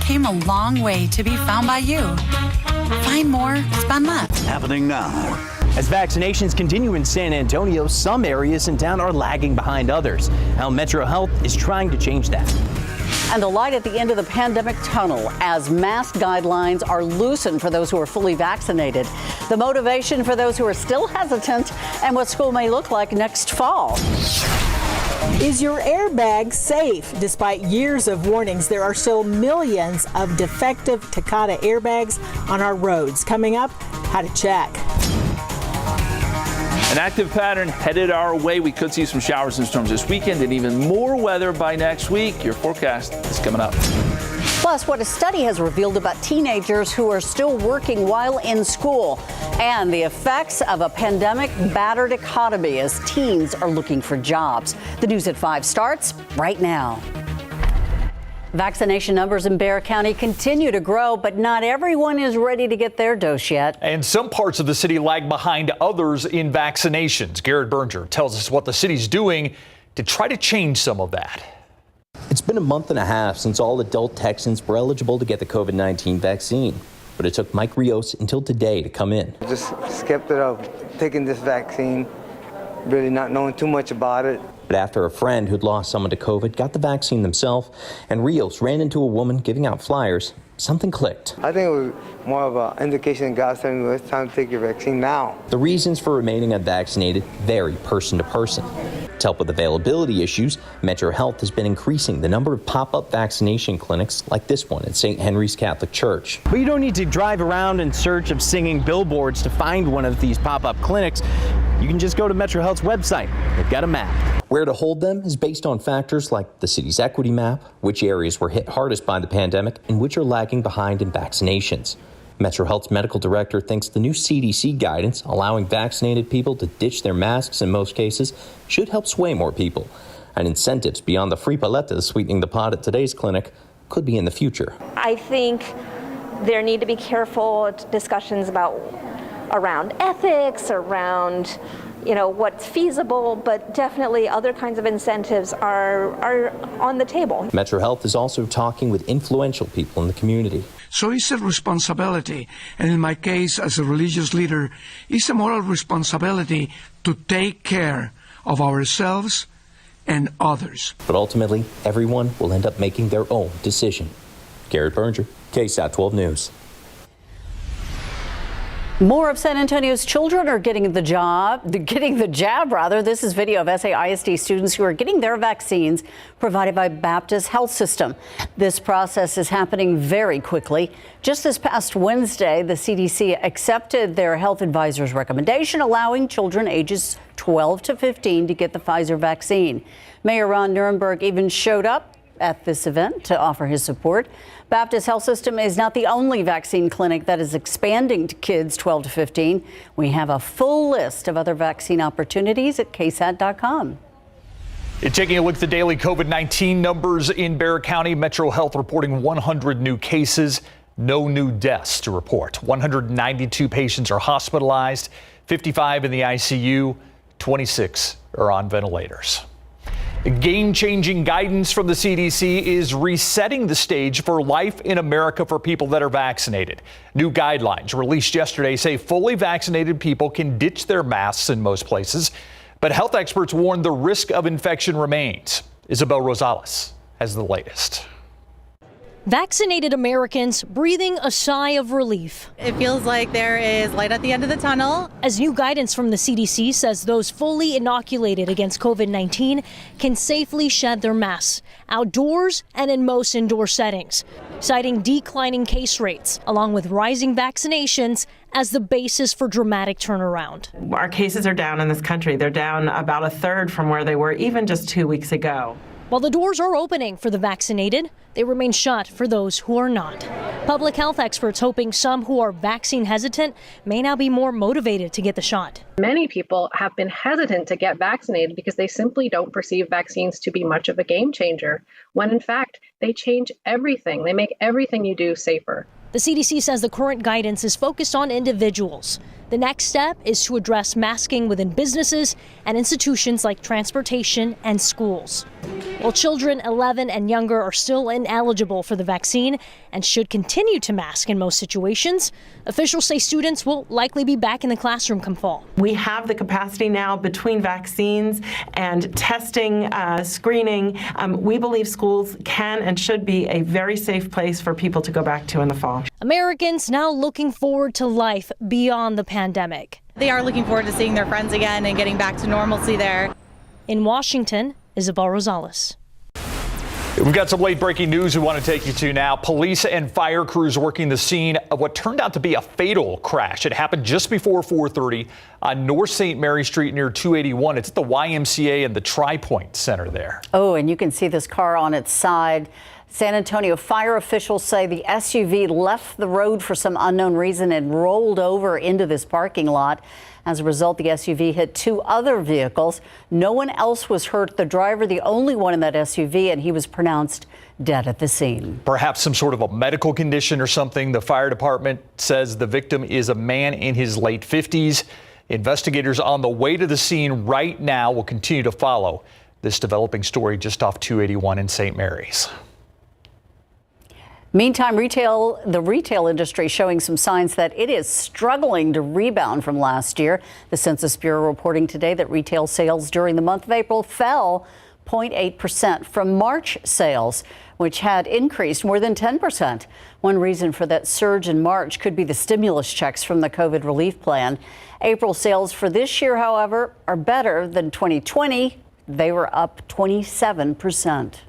came a long way to be found by you. Find more, spend less. Happening now. As vaccinations continue in San Antonio, some areas in town are lagging behind others. How Metro Health is trying to change that. And the light at the end of the pandemic tunnel as mask guidelines are loosened for those who are fully vaccinated. The motivation for those who are still hesitant and what school may look like next fall. Is your airbag safe? Despite years of warnings, there are still millions of defective Takata airbags on our roads. Coming up, how to check. An active pattern headed our way. We could see some showers and storms this weekend and even more weather by next week. Your forecast is coming up. Plus, what a study has revealed about teenagers who are still working while in school and the effects of a pandemic-battered economy as teens are looking for jobs. The News at 5 starts right now. Vaccination numbers in Bexar County continue to grow, but not everyone is ready to get their dose yet. And some parts of the city lag behind others in vaccinations. Garrett Berger tells us what the city's doing to try to change some of that. It's been a month and a half since all adult Texans were eligible to get the COVID-19 vaccine. But it took Mike Rios until today to come in. Just skeptical of taking this vaccine, really not knowing too much about it. But after a friend who'd lost someone to COVID got the vaccine themselves, and Rios ran into a woman giving out flyers, something clicked. I think it was more of an indication God saying, well, it's time to take your vaccine now. The reasons for remaining unvaccinated vary person to person. To help with availability issues, Metro Health has been increasing the number of pop-up vaccination clinics like this one at St. Henry's Catholic Church. But you don't need to drive around in search of singing billboards to find one of these pop-up clinics. You can just go to Metro Health's website. They've got a map. Where to hold them is based on factors like the city's equity map, which areas were hit hardest by the pandemic, and which are lagging behind in vaccinations. Metro Health's medical director thinks the new CDC guidance allowing vaccinated people to ditch their masks in most cases should help sway more people. And incentives beyond the free paletas sweetening the pot at today's clinic could be in the future. I think there need to be careful discussions around ethics, around what's feasible, but definitely other kinds of incentives are on the table. Metro Health is also talking with influential people in the community. So it's a responsibility, and in my case as a religious leader, it's a moral responsibility to take care of ourselves and others. But ultimately, everyone will end up making their own decision. Garrett Berger, KSAT 12 News. More of San Antonio's children are getting the jab. This is video of SAISD students who are getting their vaccines provided by Baptist Health System. This process is happening very quickly. Just this past Wednesday, the CDC accepted their health advisor's recommendation, allowing children ages 12 to 15 to get the Pfizer vaccine. Mayor Ron Nirenberg even showed up at this event to offer his support. Baptist Health System is not the only vaccine clinic that is expanding to kids 12 to 15. We have a full list of other vaccine opportunities at KSAT.com. Taking a look at the daily COVID-19 numbers in Bexar County, Metro Health reporting 100 new cases, no new deaths to report. 192 patients are hospitalized, 55 in the ICU, 26 are on ventilators. Game-changing guidance from the CDC is resetting the stage for life in America for people that are vaccinated. New guidelines released yesterday say fully vaccinated people can ditch their masks in most places, but health experts warn the risk of infection remains. Isabel Rosales has the latest. Vaccinated Americans breathing a sigh of relief. It feels like there is light at the end of the tunnel. As new guidance from the CDC says those fully inoculated against COVID-19 can safely shed their masks outdoors and in most indoor settings, citing declining case rates along with rising vaccinations as the basis for dramatic turnaround. Our cases are down in this country. They're down about a third from where they were even just 2 weeks ago. While the doors are opening for the vaccinated, they remain shut for those who are not. Public health experts hoping some who are vaccine hesitant may now be more motivated to get the shot. Many people have been hesitant to get vaccinated because they simply don't perceive vaccines to be much of a game changer, when in fact they change everything. They make everything you do safer. The CDC says the current guidance is focused on individuals. The next step is to address masking within businesses and institutions like transportation and schools. While children 11 and younger are still ineligible for the vaccine and should continue to mask in most situations, officials say students will likely be back in the classroom come fall. We have the capacity now between vaccines and testing, screening. We believe schools can and should be a very safe place for people to go back to in the fall. Americans now looking forward to life beyond the pandemic. They are looking forward to seeing their friends again and getting back to normalcy there. In Washington, Isabel Rosales. We've got some late breaking news we want to take you to now. Police and fire crews working the scene of what turned out to be a fatal crash. It happened just before 4:30 on North St. Mary Street near 281. It's at the YMCA and the Tri-Point Center there. Oh, and you can see this car on its side. San Antonio fire officials say the SUV left the road for some unknown reason and rolled over into this parking lot. As a result, the SUV hit two other vehicles. No one else was hurt. The driver, the only one in that SUV, and he was pronounced dead at the scene. Perhaps some sort of a medical condition or something. The fire department says the victim is a man in his late 50s. Investigators on the way to the scene right now will continue to follow this developing story just off 281 in St. Mary's. Meantime, the retail industry showing some signs that it is struggling to rebound from last year. The Census Bureau reporting today that retail sales during the month of April fell 0.8% from March sales, which had increased more than 10%. One reason for that surge in March could be the stimulus checks from the COVID relief plan. April sales for this year, however, are better than 2020. They were up 27%.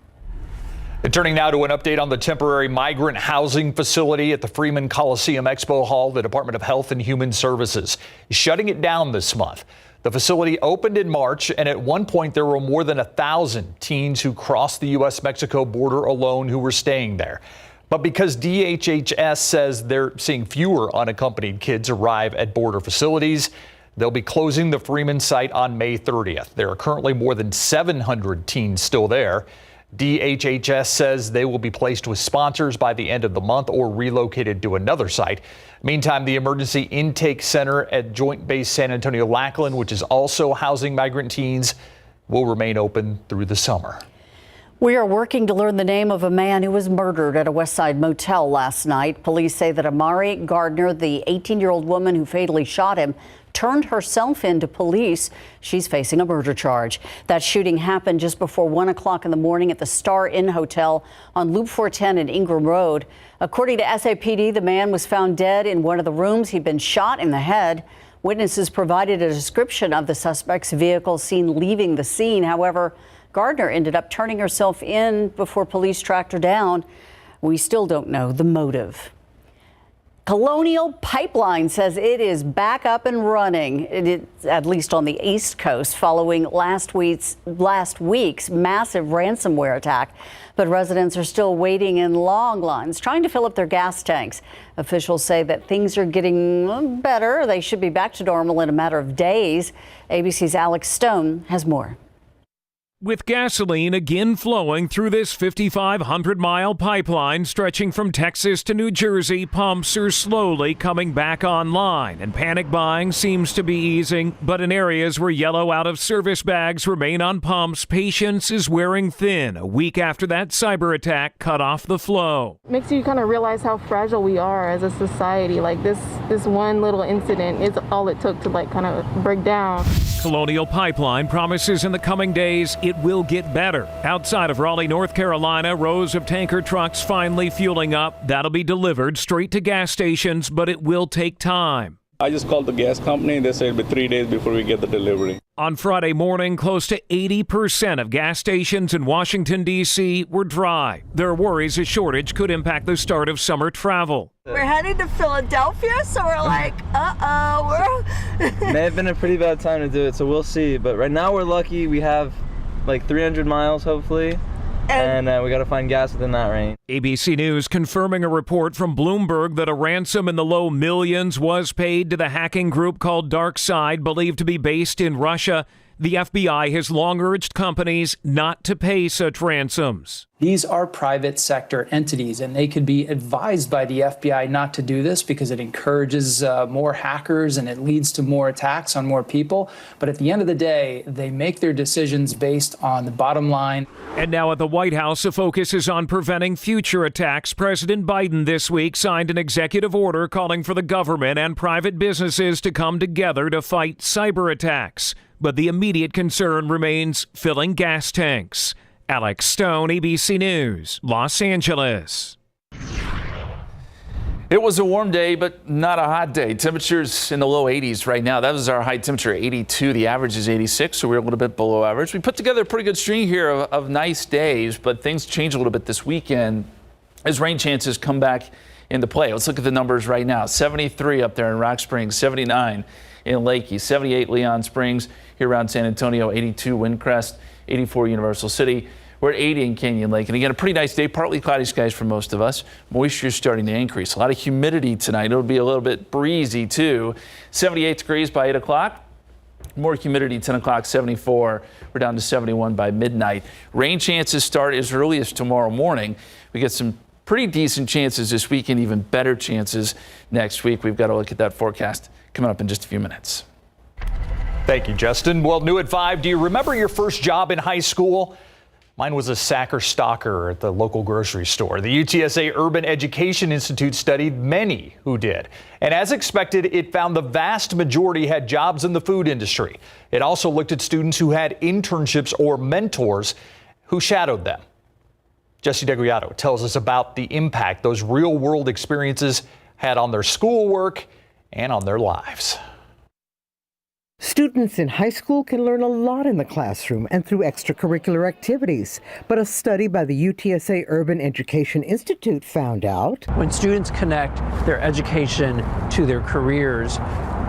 And turning now to an update on the temporary migrant housing facility at the Freeman Coliseum Expo Hall. The Department of Health and Human Services is shutting it down this month. The facility opened in March, and at one point there were more than 1,000 teens who crossed the U.S.-Mexico border alone who were staying there. But because DHHS says they're seeing fewer unaccompanied kids arrive at border facilities, they'll be closing the Freeman site on May 30th. There are currently more than 700 teens still there. DHHS says they will be placed with sponsors by the end of the month or relocated to another site. Meantime, the Emergency Intake Center at Joint Base San Antonio-Lackland, which is also housing migrant teens, will remain open through the summer. We are working to learn the name of a man who was murdered at a Westside motel last night. Police say that Amari Gardner, the 18-year-old woman who fatally shot him, turned herself in to police. She's facing a murder charge. That shooting happened just before 1 o'clock in the morning at the Star Inn Hotel on Loop 410 and Ingram Road. According to SAPD, the man was found dead in one of the rooms. He'd been shot in the head. Witnesses provided a description of the suspect's vehicle seen leaving the scene. However, Gardner ended up turning herself in before police tracked her down. We still don't know the motive. Colonial Pipeline says it is back up and running, at least on the East Coast, following last week's massive ransomware attack. But residents are still waiting in long lines, trying to fill up their gas tanks. Officials say that things are getting better. They should be back to normal in a matter of days. ABC's Alex Stone has more. With gasoline again flowing through this 5,500-mile pipeline stretching from Texas to New Jersey, pumps are slowly coming back online, and panic buying seems to be easing. But in areas where yellow out-of-service bags remain on pumps, patience is wearing thin a week after that cyber attack cut off the flow. Makes you kind of realize how fragile we are as a society. Like this one little incident is all it took to kind of break down. Colonial Pipeline promises in the coming days it will get better. Outside of Raleigh, North Carolina, rows of tanker trucks finally fueling up. That'll be delivered straight to gas stations, but it will take time. I just called the gas company. They said it'll be 3 days before we get the delivery. On Friday morning, close to 80% of gas stations in Washington, D.C. were dry. There are worries a shortage could impact the start of summer travel. We're heading to Philadelphia, so we're like, May have been a pretty bad time to do it, so we'll see. But right now we're lucky. We have like 300 miles, hopefully. And we got to find gas within that range. ABC News confirming a report from Bloomberg that a ransom in the low millions was paid to the hacking group called DarkSide, believed to be based in Russia. The FBI has long urged companies not to pay such ransoms. These are private sector entities, and they could be advised by the FBI not to do this because it encourages more hackers and it leads to more attacks on more people. But at the end of the day, they make their decisions based on the bottom line. And now at the White House, the focus is on preventing future attacks. President Biden this week signed an executive order calling for the government and private businesses to come together to fight cyber attacks. But the immediate concern remains filling gas tanks. Alex Stone, ABC News, Los Angeles. It was a warm day, but not a hot day. Temperatures in the low 80s right now. That was our high temperature, 82. The average is 86, so we're a little bit below average. We put together a pretty good string here of nice days, but things change a little bit this weekend as rain chances come back into play. Let's look at the numbers right now. 73 up there in Rock Springs, 79 in Lakey, 78 Leon Springs, here around San Antonio, 82 Windcrest, 84 Universal City. We're at 80 in Canyon Lake. And again, a pretty nice day, partly cloudy skies for most of us. Moisture is starting to increase. A lot of humidity tonight. It'll be a little bit breezy too. 78 degrees by 8 o'clock. More humidity, 10 o'clock, 74. We're down to 71 by midnight. Rain chances start as early as tomorrow morning. We get some pretty decent chances this weekend, even better chances next week. We've got to look at that forecast coming up in just a few minutes. Thank you, Justin. Well, new at 5, do you remember your first job in high school? Mine was a sacker stalker at the local grocery store. The UTSA Urban Education Institute studied many who did. And as expected, it found the vast majority had jobs in the food industry. It also looked at students who had internships or mentors who shadowed them. Jesse DeGuiato tells us about the impact those real-world experiences had on their schoolwork and on their lives. Students in high school can learn a lot in the classroom and through extracurricular activities. But a study by the UTSA Urban Education Institute found out when students connect their education to their careers,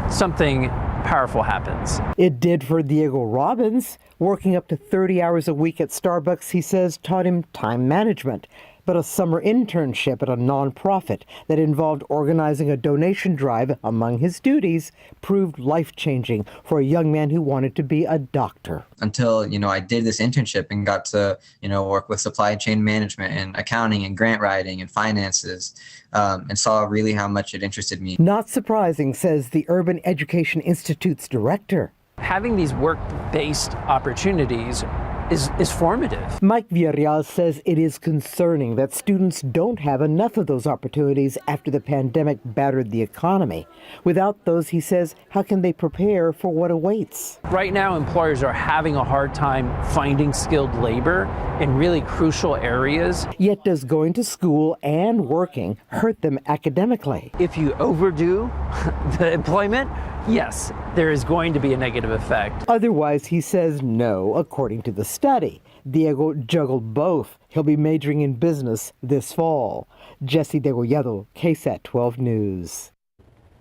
something powerful happens. It did for Diego Robbins. Working up to 30 hours a week at Starbucks, he says, taught him time management. But a summer internship at a nonprofit that involved organizing a donation drive among his duties proved life-changing for a young man who wanted to be a doctor. Until, I did this internship and got to, work with supply chain management and accounting and grant writing and finances, and saw really how much it interested me. Not surprising, says the Urban Education Institute's director. Having these work-based opportunities is formative. Mike Villarreal says it is concerning that students don't have enough of those opportunities after the pandemic battered the economy. Without those, he says, how can they prepare for what awaits? Right now, employers are having a hard time finding skilled labor in really crucial areas. Yet does going to school and working hurt them academically? If you overdo the employment, yes, there is going to be a negative effect. Otherwise, he says no, according to the study. Diego juggled both. He'll be majoring in business this fall. Jesse Degollado, KSAT 12 News.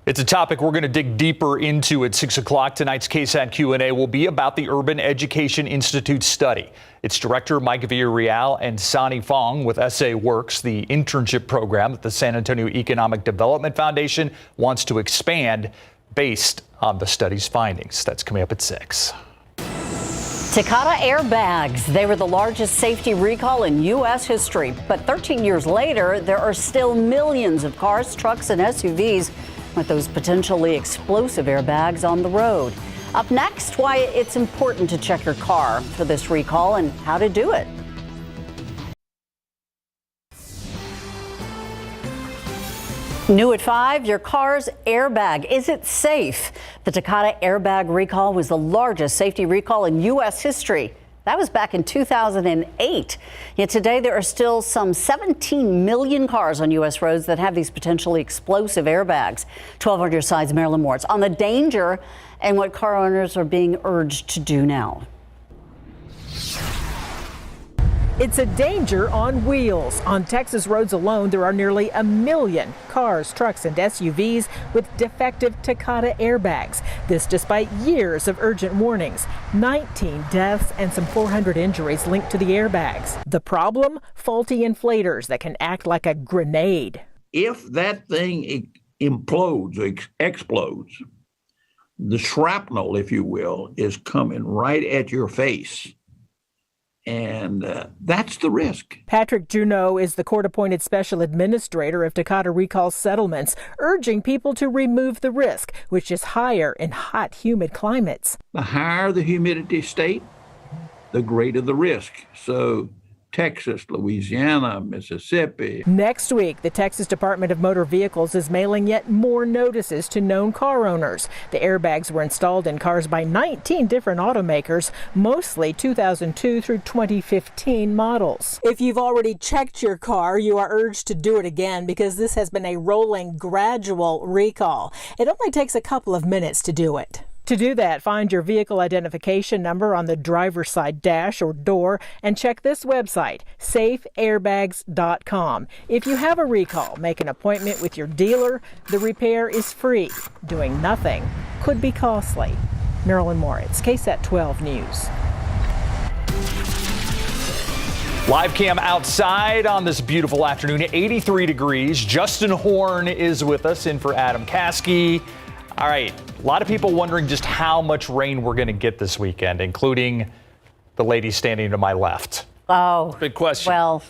It's a topic we're going to dig deeper into at 6 o'clock. Tonight's KSAT Q&A will be about the Urban Education Institute study. Its director, Mike Villarreal, and Sonny Fong with SA Works, the internship program that the San Antonio Economic Development Foundation wants to expand based on the study's findings. That's coming up at 6. Takata airbags. They were the largest safety recall in U.S. history. But 13 years later, there are still millions of cars, trucks, and SUVs with those potentially explosive airbags on the road. Up next, why it's important to check your car for this recall and how to do it. New at 5, your car's airbag. Is it safe? The Takata airbag recall was the largest safety recall in U.S. history. That was back in 2008. Yet today there are still some 17 million cars on U.S. roads that have these potentially explosive airbags. 12 on your side's Marilyn Moritz on the danger and what car owners are being urged to do now. It's a danger on wheels. On Texas roads alone, there are nearly 1 million cars, trucks, and SUVs with defective Takata airbags. This despite years of urgent warnings, 19 deaths and some 400 injuries linked to the airbags. The problem? Faulty inflators that can act like a grenade. If that thing implodes, explodes, the shrapnel, if you will, is coming right at your face. And that's the risk. Patrick Junot is the court-appointed special administrator of Takata recall settlements, urging people to remove the risk, which is higher in hot, humid climates. The higher the humidity state, the greater the risk. So Texas, Louisiana, Mississippi. Next week, the Texas Department of Motor Vehicles is mailing yet more notices to known car owners. The airbags were installed in cars by 19 different automakers, mostly 2002 through 2015 models. If you've already checked your car, you are urged to do it again because this has been a rolling, gradual recall. It only takes a couple of minutes to do it. To do that, find your vehicle identification number on the driver's side dash or door and check this website, safeairbags.com. If you have a recall, make an appointment with your dealer. The repair is free. Doing nothing could be costly. Marilyn Moritz, KSAT 12 News. Live cam outside on this beautiful afternoon, 83 degrees. Justin Horn is with us in for Adam Caskey. All right, a lot of people wondering just how much rain we're going to get this weekend, including the lady standing to my left. Oh, big question. Well,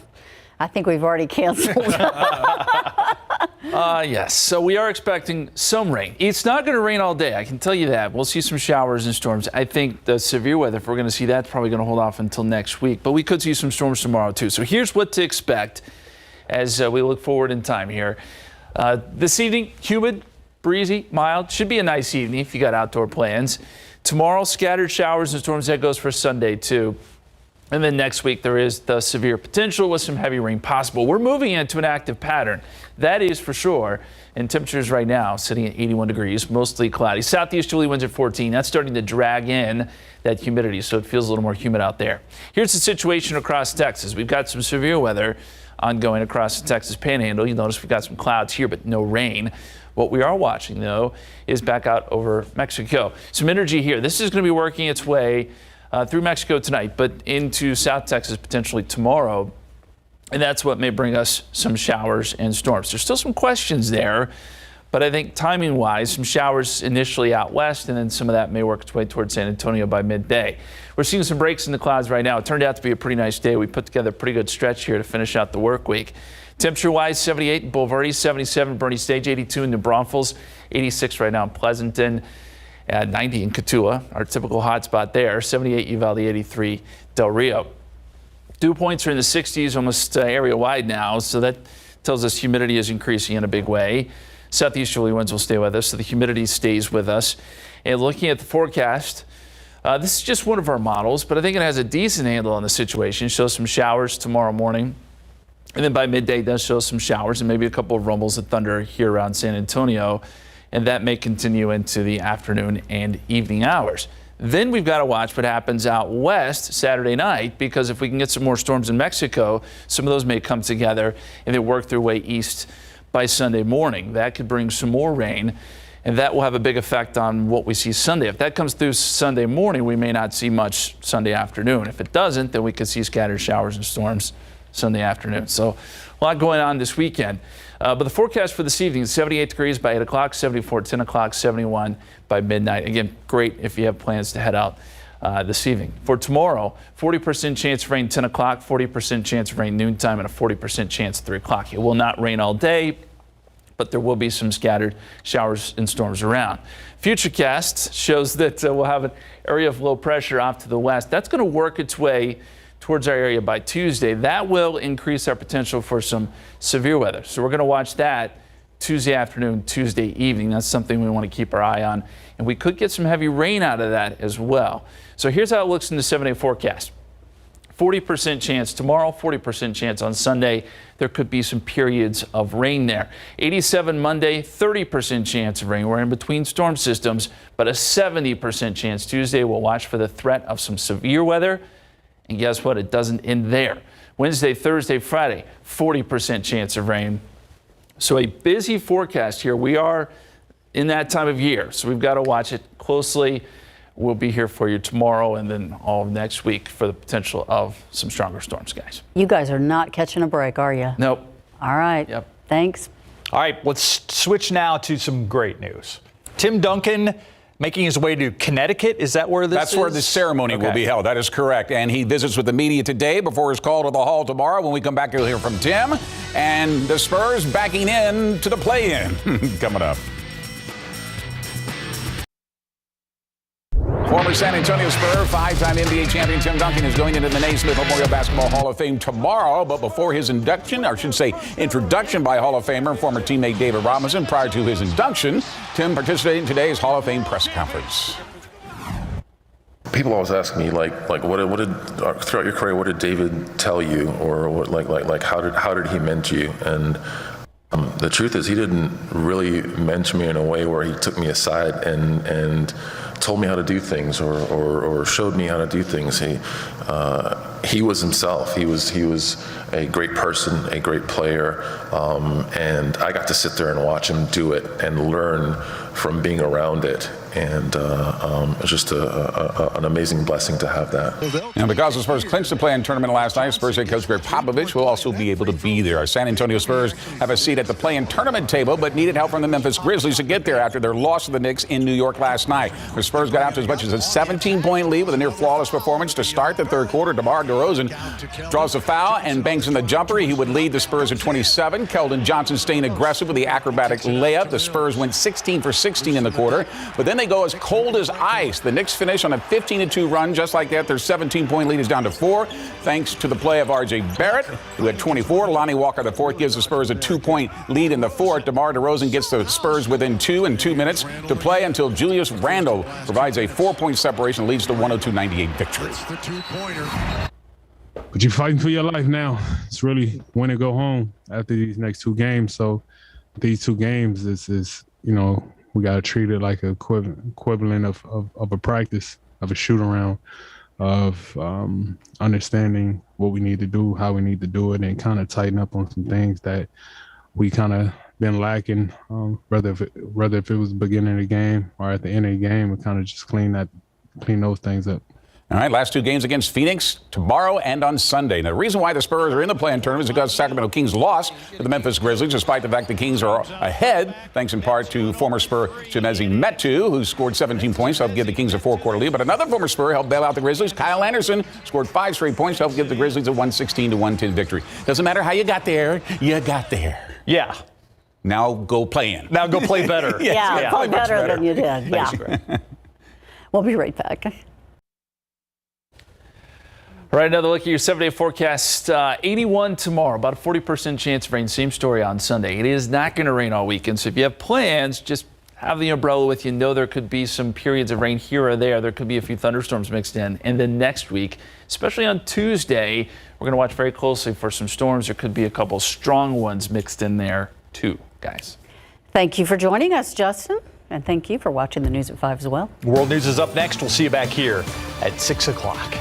I think we've already canceled. Yes, so we are expecting some rain. It's not going to rain all day, I can tell you that. We'll see some showers and storms. I think the severe weather, if we're going to see that, probably going to hold off until next week. But we could see some storms tomorrow, too. So here's what to expect as we look forward in time here. This evening, humid, breezy, mild. Should be a nice evening if you got outdoor plans. Tomorrow, scattered showers and storms. That goes for Sunday, too. And then next week, there is the severe potential with some heavy rain possible. We're moving into an active pattern. That is for sure. And temperatures right now sitting at 81 degrees, mostly cloudy. Southeasterly winds at 14. That's starting to drag in that humidity, so it feels a little more humid out there. Here's the situation across Texas. We've got some severe weather ongoing across the Texas Panhandle. You'll notice we've got some clouds here, but no rain. What we are watching, though, is back out over Mexico. Some energy here. This is going to be working its way through Mexico tonight, but into South Texas potentially tomorrow. And that's what may bring us some showers and storms. There's still some questions there, but I think timing-wise, some showers initially out west, and then some of that may work its way towards San Antonio by midday. We're seeing some breaks in the clouds right now. It turned out to be a pretty nice day. We put together a pretty good stretch here to finish out the work week. Temperature-wise, 78 in Boulevardy, 77 in Bernie Stage, 82 in New Braunfels, 86 right now in Pleasanton, 90 in Cotulla, our typical hot spot there, 78 Uvalde, 83 Del Rio. Dew points are in the 60s almost area-wide now, so that tells us humidity is increasing in a big way. Southeasterly winds will stay with us, so the humidity stays with us. And looking at the forecast, this is just one of our models, but I think it has a decent handle on the situation. It shows some showers tomorrow morning. And then by midday, it does show some showers and maybe a couple of rumbles of thunder here around San Antonio. And that may continue into the afternoon and evening hours. Then we've got to watch what happens out west Saturday night, because if we can get some more storms in Mexico, some of those may come together and they work their way east by Sunday morning. That could bring some more rain, and that will have a big effect on what we see Sunday. If that comes through Sunday morning, we may not see much Sunday afternoon. If it doesn't, then we could see scattered showers and storms Sunday afternoon. So a lot going on this weekend. But the forecast for this evening is 78 degrees by 8 o'clock, 74 at 10 o'clock, 71 by midnight. Again, great if you have plans to head out this evening. For tomorrow, 40% chance of rain 10 o'clock, 40% chance of rain noontime, and a 40% chance 3 o'clock. It will not rain all day, but there will be some scattered showers and storms around. Futurecast shows that we'll have an area of low pressure off to the west. That's going to work its way towards our area by Tuesday. That will increase our potential for some severe weather. So we're going to watch that Tuesday afternoon, Tuesday evening. That's something we want to keep our eye on. And we could get some heavy rain out of that as well. So here's how it looks in the 7-day forecast. 40% chance tomorrow, 40% chance on Sunday. There could be some periods of rain there. 87 Monday, 30% chance of rain. We're in between storm systems, but a 70% chance Tuesday. We'll watch for the threat of some severe weather. And guess what? It doesn't end there. Wednesday, Thursday, Friday, 40% chance of rain. So a busy forecast here. We are in that time of year, so we've got to watch it closely. We'll be here for you tomorrow and then all of next week for the potential of some stronger storms, guys. You guys are not catching a break, are you? Nope. All right. Yep. Thanks. All right, let's switch now to some great news. Tim Duncan Making his way to Connecticut, is that where this That's where the ceremony will be held. That is correct. And he visits with the media today before his call to the Hall tomorrow. When we come back, you'll hear from Tim. And the Spurs backing in to the play-in coming up. Former San Antonio Spur, five-time NBA champion Tim Duncan is going into the Naismith Memorial Basketball Hall of Fame tomorrow. But before his induction, or I should say introduction by Hall of Famer and former teammate David Robinson, prior to his induction, Tim participated in today's Hall of Fame press conference. People always ask me, what did throughout your career, what did David tell you, or what, how did he mentor you? And the truth is, he didn't really mentor me in a way where he took me aside and told me how to do things or showed me how to do things. He was himself. He was a great person, a great player, and I got to sit there and watch him do it and learn from being around it. And it's just an amazing blessing to have that. And because the Spurs clinched the play-in tournament last night, Spurs head coach Greg Popovich will also be able to be there. Our San Antonio Spurs have a seat at the play-in tournament table, but needed help from the Memphis Grizzlies to get there after their loss to the Knicks in New York last night. The Spurs got out to as much as a 17-point lead with a near-flawless performance to start the third quarter. DeMar DeRozan draws the foul and banks in the jumper. He would lead the Spurs at 27. Keldon Johnson staying aggressive with the acrobatic layup. The Spurs went 16 for 16 in the quarter, but then they go as cold as ice. The Knicks finish on a 15-2 run. Just like that, their 17-point lead is down to 4, thanks to the play of R.J. Barrett, who had 24. Lonnie Walker, the fourth, gives the Spurs a 2-point lead in the fourth. DeMar DeRozan gets the Spurs within 2 in 2 minutes to play until Julius Randle provides a 4-point separation, leads to 102-98 victory. But you're fighting for your life now. It's really win or go home after these next 2 games. So these 2 games is we got to treat it like an equivalent of a practice, of a shoot around, of understanding what we need to do, how we need to do it, and kind of tighten up on some things that we kind of been lacking, whether if it was the beginning of the game or at the end of the game, we kind of just clean those things up. All right, last 2 games against Phoenix tomorrow and on Sunday. Now, the reason why the Spurs are in the play-in tournament is because Sacramento Kings lost to the Memphis Grizzlies, despite the fact the Kings are ahead, thanks in part to former Spur Chimezie Metu, who scored 17 points to help give the Kings a 4-quarter lead. But another former Spur helped bail out the Grizzlies. Kyle Anderson scored 5 straight points to help give the Grizzlies a 116-110 victory. Doesn't matter how you got there, you got there. Yeah. Now go play in. Now go play better. Play better than you did. Thanks, yeah. We'll be right back. All right, another look at your 7-day forecast. 81 tomorrow, about a 40% chance of rain. Same story on Sunday. It is not going to rain all weekend, so if you have plans, just have the umbrella with you. Know there could be some periods of rain here or there. There could be a few thunderstorms mixed in. And then next week, especially on Tuesday, we're going to watch very closely for some storms. There could be a couple strong ones mixed in there too, guys. Thank you for joining us, Justin. And thank you for watching the News at 5 as well. World News is up next. We'll see you back here at 6 o'clock.